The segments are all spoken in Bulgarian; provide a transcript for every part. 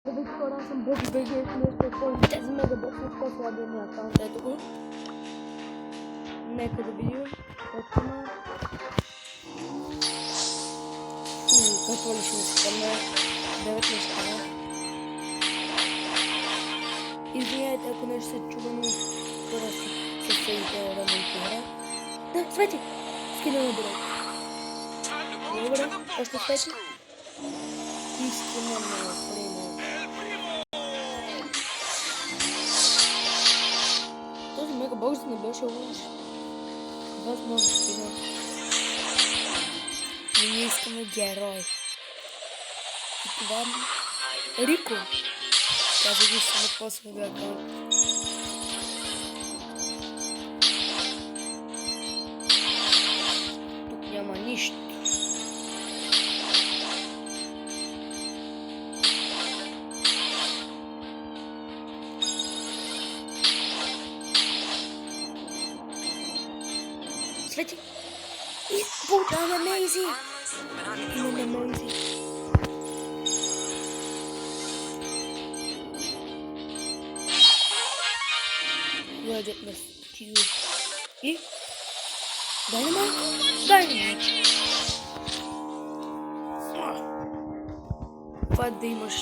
Здравейте хора, аз съм Боби БГ и днес ще използвам тези мегабокси от по-слабия акаунт. Ето го. Нека да видим какво има. Какво ли ще ми се къмне? 9 неща. Извиняйте, ако нещо се чува, но просто се следите да монтира. Да, свети! Скина на бюро. Добре, още свети. И скина на примо. Този мегабокс не беше лош. Възможно скина. Но ние искаме герой. И това е Рико. Каза ги си на по-слабия акаунт. Тук няма нищо. Свети! И получаваме Мейзи! Имаме Мейзи. Гадят на стил. И? Дайнамайт? Дайнамайт! Това да имаш...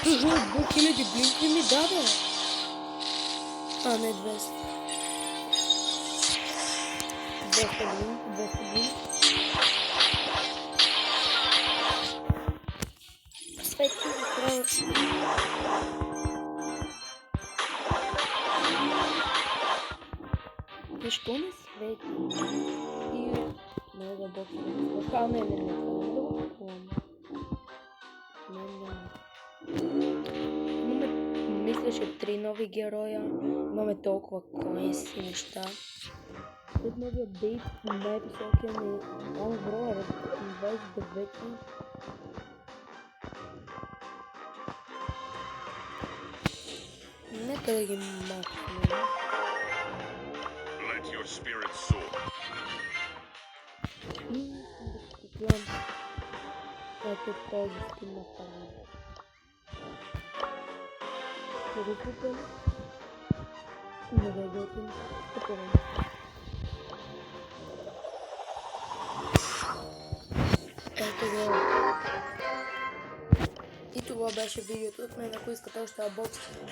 Тъжно от 2000 блинки ми даде! А, не 200. 200 блин. Свети, трябва. Защо не свети? И много бокс. А, не. Имаме, мисля, че 3 нови героя. Имаме толкова коинс и неща. След новия апдейт, най-високия ми броя 29. Нека да ги махнем. Ето този скин на фарма. Руката не дадете купувам. Ето го. И това беше видеото от мен. Ако искате още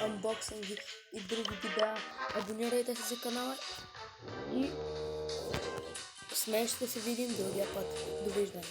анбоксинги и други видеа, абонирайте се за канала и с мен ще се видим другия път. Довиждане.